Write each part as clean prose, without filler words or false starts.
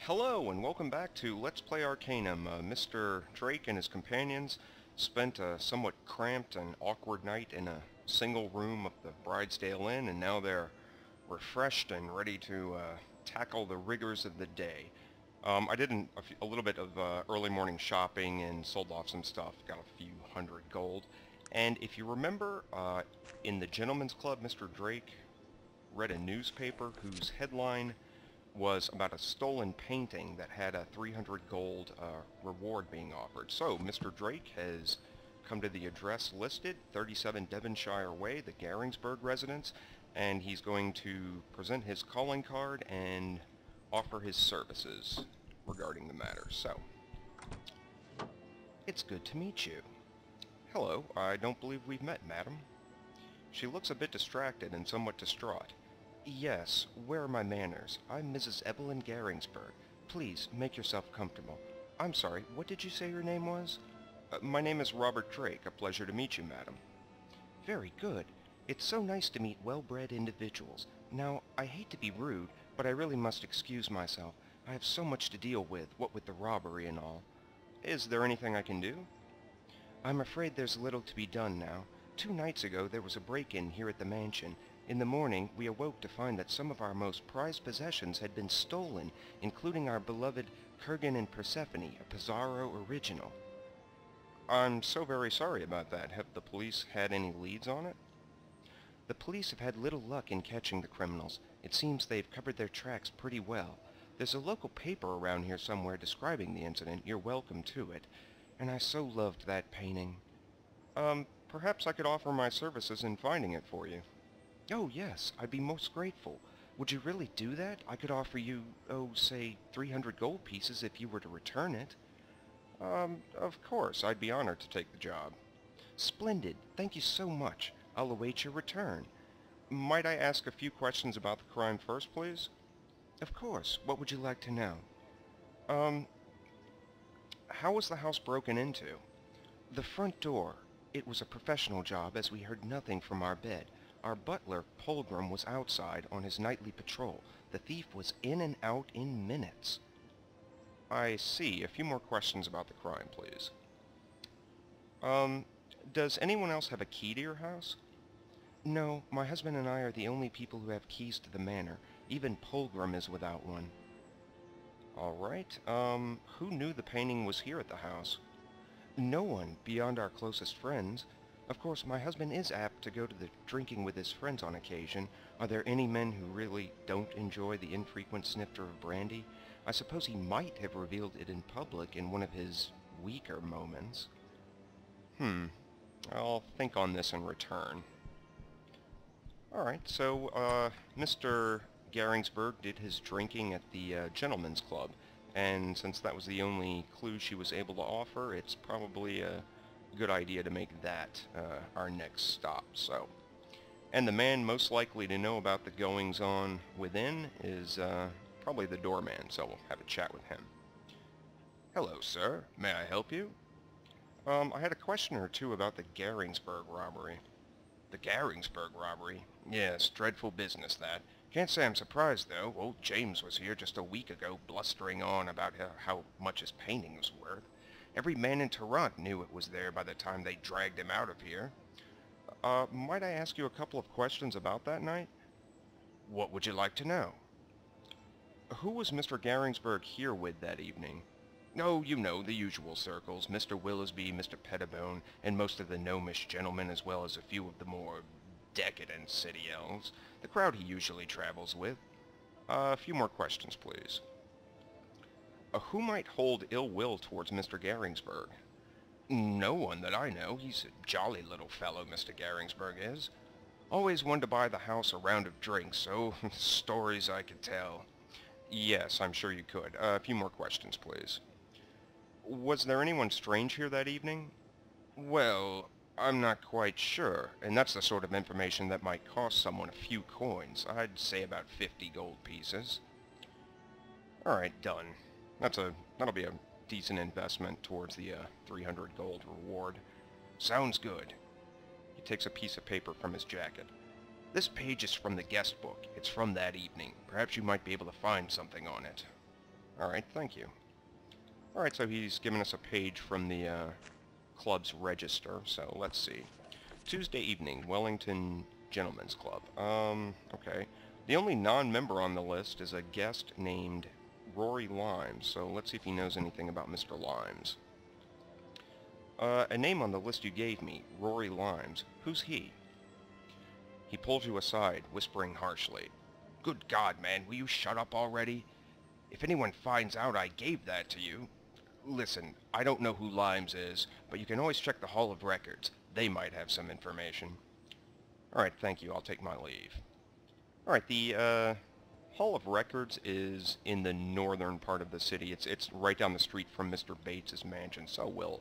Hello and welcome back to Let's Play Arcanum. Mr. Drake and his companions spent a somewhat cramped and awkward night in a single room of the Bridesdale Inn, and now they're refreshed and ready to tackle the rigors of the day. I did a little bit of early morning shopping and sold off some stuff, got a few hundred gold. And if you remember, in the Gentleman's Club, Mr. Drake read a newspaper whose headline was about a stolen painting that had a 300 gold reward being offered. So, Mr. Drake has come to the address listed, 37 Devonshire Way, the Garingsburg residence, and he's going to present his calling card and offer his services regarding the matter. So, it's good to meet you. Hello, I don't believe we've met, madam. She looks a bit distracted and somewhat distraught. Yes, where are my manners? I'm Mrs. Evelyn Garingsburg. Please, make yourself comfortable. I'm sorry, what did you say your name was? My name is Robert Drake. A pleasure to meet you, madam. Very good. It's so nice to meet well-bred individuals. Now, I hate to be rude, but I really must excuse myself. I have so much to deal with, what with the robbery and all. Is there anything I can do? I'm afraid there's little to be done now. 2 nights ago there was a break-in here at the mansion. In the morning, we awoke to find that some of our most prized possessions had been stolen, including our beloved Kurgan and Persephone, a Pizarro original. I'm so very sorry about that. Have the police had any leads on it? The police have had little luck in catching the criminals. It seems they've covered their tracks pretty well. There's a local paper around here somewhere describing the incident. You're welcome to it. And I so loved that painting. Perhaps I could offer my services in finding it for you. Oh, yes, I'd be most grateful. Would you really do that? I could offer you, say, 300 gold pieces if you were to return it. Of course, I'd be honored to take the job. Splendid. Thank you so much. I'll await your return. Might I ask a few questions about the crime first, please? Of course. What would you like to know? How was the house broken into? The front door. It was a professional job, as we heard nothing from our bed. Our butler, Polgrim, was outside on his nightly patrol. The thief was in and out in minutes. I see. A few more questions about the crime, please. Does anyone else have a key to your house? No, my husband and I are the only people who have keys to the manor. Even Polgrim is without one. Alright, who knew the painting was here at the house? No one, beyond our closest friends. Of course, my husband is apt to go to the drinking with his friends on occasion. Are there any men who really don't enjoy the infrequent snifter of brandy? I suppose he might have revealed it in public in one of his weaker moments. I'll think on this in return. Alright, so, Mr. Garingsburg did his drinking at the Gentleman's Club, and since that was the only clue she was able to offer, it's probably a good idea to make that our next stop. So, and the man most likely to know about the goings-on within is probably the doorman, so we'll have a chat with him. Hello, sir. May I help you? I had a question or two about the Garingsburg robbery. The Garingsburg robbery? Yes, dreadful business, that. Can't say I'm surprised, though. Old James was here just a week ago, blustering on about how much his painting was worth. Every man in Toronto knew it was there by the time they dragged him out of here. Might I ask you a couple of questions about that night? What would you like to know? Who was Mr. Garingsburg here with that evening? Oh, you know, the usual circles. Mr. Willisby, Mr. Pettibone, and most of the gnomish gentlemen, as well as a few of the more decadent city elves. The crowd he usually travels with. A few more questions, please. Who might hold ill will towards Mr. Garingsburg? No one that I know. He's a jolly little fellow, Mr. Garingsburg is. Always wanted to buy the house a round of drinks, so stories I could tell. Yes, I'm sure you could. A few more questions, please. Was there anyone strange here that evening? Well, I'm not quite sure, and that's the sort of information that might cost someone a few coins. I'd say about 50 gold pieces. Alright, done. That'll be a decent investment towards the 300 gold reward. Sounds good. He takes a piece of paper from his jacket. This page is from the guest book. It's from that evening. Perhaps you might be able to find something on it. Alright, thank you. Alright, so he's given us a page from the club's register, so let's see. Tuesday evening, Wellington Gentlemen's Club. Okay. The only non-member on the list is a guest named Rory Limes, so let's see if he knows anything about Mr. Limes. A name on the list you gave me, Rory Limes. Who's he? He pulled you aside, whispering harshly. Good God, man, will you shut up already? If anyone finds out I gave that to you... Listen, I don't know who Limes is, but you can always check the Hall of Records. They might have some information. Alright, thank you. I'll take my leave. Alright, the Hall of Records is in the northern part of the city. It's right down the street from Mr. Bates's mansion, so we'll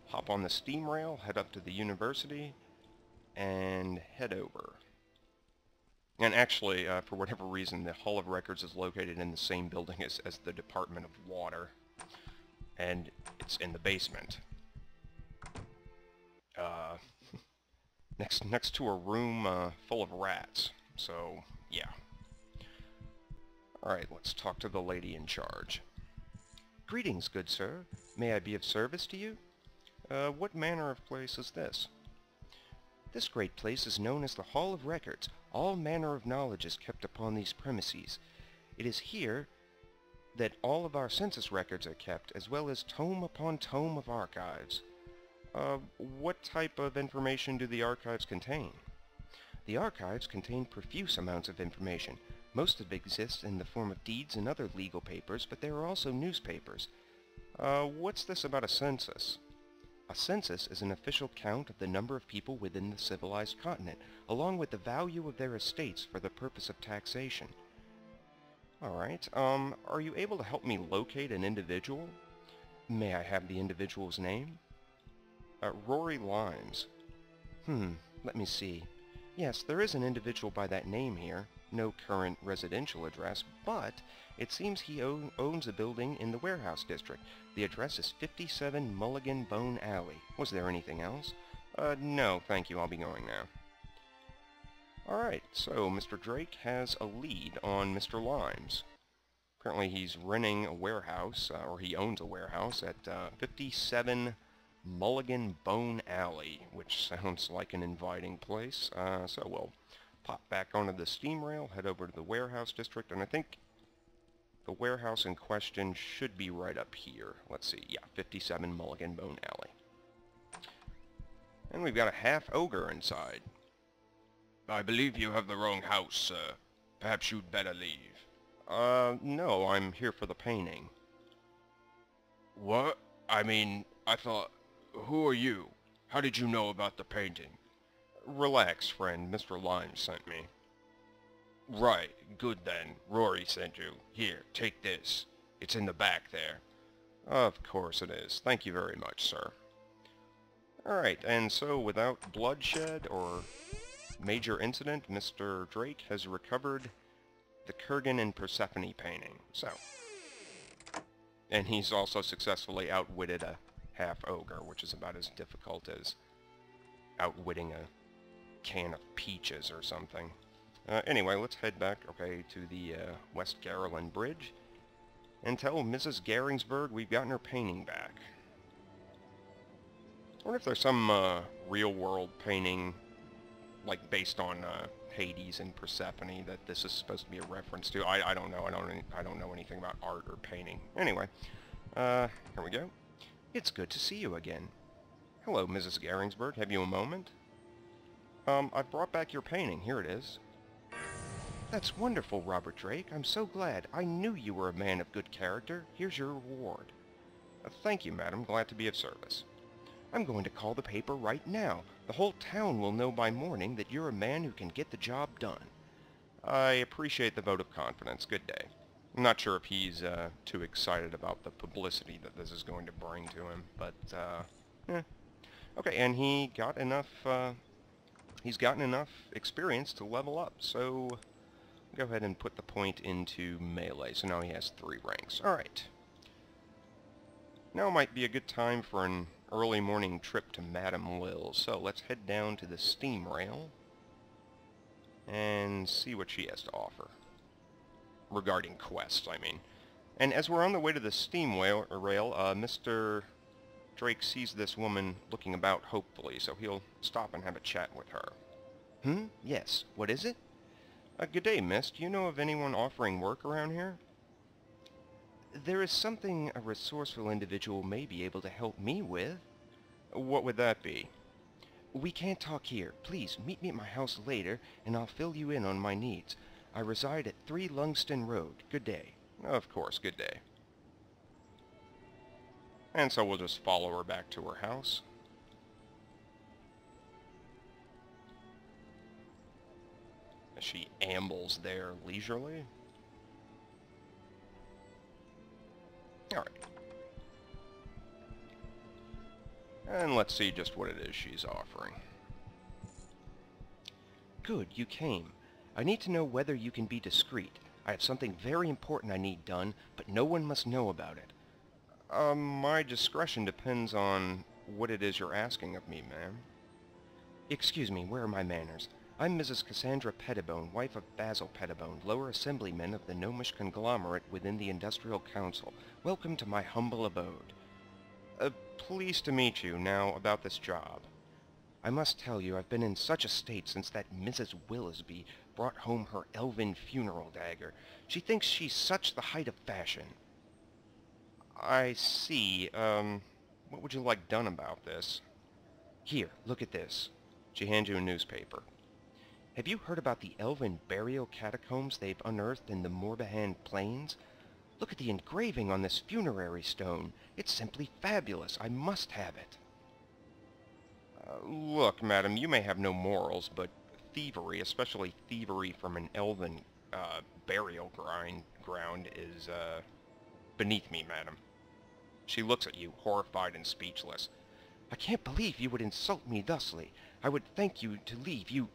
hop on the steam rail, head up to the university, and head over. And actually, for whatever reason, the Hall of Records is located in the same building as the Department of Water. And it's in the basement. Next to a room full of rats. So, yeah. Alright, let's talk to the lady in charge. Greetings, good sir. May I be of service to you? What manner of place is this? This great place is known as the Hall of Records. All manner of knowledge is kept upon these premises. It is here that all of our census records are kept, as well as tome upon tome of archives. What type of information do the archives contain? The archives contain profuse amounts of information. Most of it exists in the form of deeds and other legal papers, but there are also newspapers. What's this about a census? A census is an official count of the number of people within the civilized continent, along with the value of their estates for the purpose of taxation. Alright, are you able to help me locate an individual? May I have the individual's name? Rory Limes. Let me see. Yes, there is an individual by that name here. No current residential address, but it seems he owns a building in the warehouse district. The address is 57 Mulligan Bone Alley. Was there anything else? No, thank you. I'll be going now. Alright, so Mr. Drake has a lead on Mr. Limes. Apparently he's renting a warehouse, or he owns a warehouse at 57 Mulligan Bone Alley, which sounds like an inviting place. So we'll pop back onto the steam rail, head over to the warehouse district, and I think the warehouse in question should be right up here. Let's see, yeah, 57 Mulligan Bone Alley. And we've got a half-ogre inside. I believe you have the wrong house, sir. Perhaps you'd better leave. No, I'm here for the painting. What? I mean, I thought... Who are you? How did you know about the painting? Relax, friend. Mr. Limes sent me. Right. Good then. Rory sent you. Here, take this. It's in the back there. Of course it is. Thank you very much, sir. Alright, and so without bloodshed or major incident, Mr. Drake has recovered the Kurgan and Persephone painting. So. And he's also successfully outwitted a half-ogre, which is about as difficult as outwitting a can of peaches or something. Anyway, let's head back, okay, to the West Garland Bridge and tell Mrs. Garingsburg we've gotten her painting back. I wonder if there's some real-world painting, like, based on Hades and Persephone that this is supposed to be a reference to. I don't know. I don't know anything about art or painting. Anyway, here we go. It's good to see you again. Hello, Mrs. Garingsburg. Have you a moment? I've brought back your painting. Here it is. That's wonderful, Robert Drake. I'm so glad. I knew you were a man of good character. Here's your reward. Thank you, madam. Glad to be of service. I'm going to call the paper right now. The whole town will know by morning that you're a man who can get the job done. I appreciate the vote of confidence. Good day. I'm not sure if he's too excited about the publicity that this is going to bring to him, but, Okay, and he got enough, he's gotten enough experience to level up, so go ahead and put the point into melee. So now he has 3 ranks. Alright. Now might be a good time for an early morning trip to Madame Lil's, so let's head down to the steam rail and see what she has to offer. Regarding quests, I mean. And as we're on the way to the steam rail, Mr. Drake sees this woman looking about hopefully, so he'll stop and have a chat with her. Yes. What is it? Good day, miss. Do you know of anyone offering work around here? There is something a resourceful individual may be able to help me with. What would that be? We can't talk here. Please, meet me at my house later, and I'll fill you in on my needs. I reside at 3 Lungston Road. Good day. Of course, good day. And so we'll just follow her back to her house. As she ambles there leisurely. Alright. And let's see just what it is she's offering. Good, you came. I need to know whether you can be discreet. I have something very important I need done, but no one must know about it. My discretion depends on what it is you're asking of me, ma'am. Excuse me, where are my manners? I'm Mrs. Cassandra Pettibone, wife of Basil Pettibone, lower assemblyman of the gnomish conglomerate within the Industrial Council. Welcome to my humble abode. Pleased to meet you. Now, about this job. I must tell you, I've been in such a state since that Mrs. Willisby brought home her elven funeral dagger. She thinks she's such the height of fashion. I see. What would you like done about this? Here, look at this. She hands you a newspaper. Have you heard about the elven burial catacombs they've unearthed in the Morbihan Plains? Look at the engraving on this funerary stone. It's simply fabulous. I must have it. Look, madam, you may have no morals, but thievery, especially thievery from an elven burial ground, is beneath me, madam. She looks at you, horrified and speechless. I can't believe you would insult me thusly. I would thank you to leave, you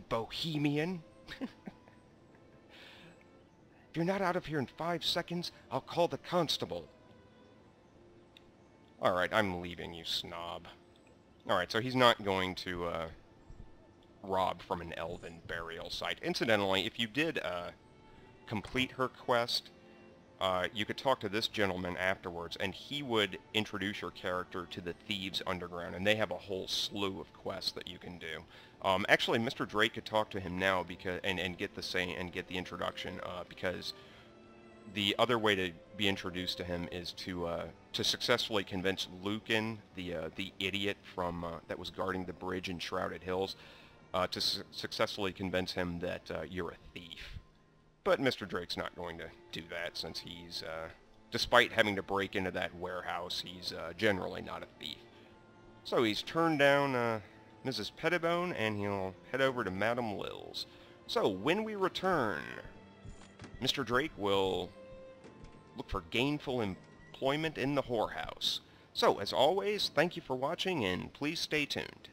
bohemian. If you're not out of here in 5 seconds, I'll call the constable. Alright, I'm leaving, you snob. Alright, so he's not going to rob from an elven burial site. Incidentally, if you did complete her quest, you could talk to this gentleman afterwards, and he would introduce your character to the Thieves Underground, and they have a whole slew of quests that you can do. Actually, Mr. Drake could talk to him now because and get the introduction, because the other way to be introduced to him is to successfully convince Lucan, the idiot from that was guarding the bridge in Shrouded Hills, to successfully convince him that you're a thief. But Mr. Drake's not going to do that, since he's, despite having to break into that warehouse, he's generally not a thief. So he's turned down Mrs. Pettibone, and he'll head over to Madame Lil's. So when we return, Mr. Drake will look for gainful employment in the whorehouse. So, as always, thank you for watching, and please stay tuned.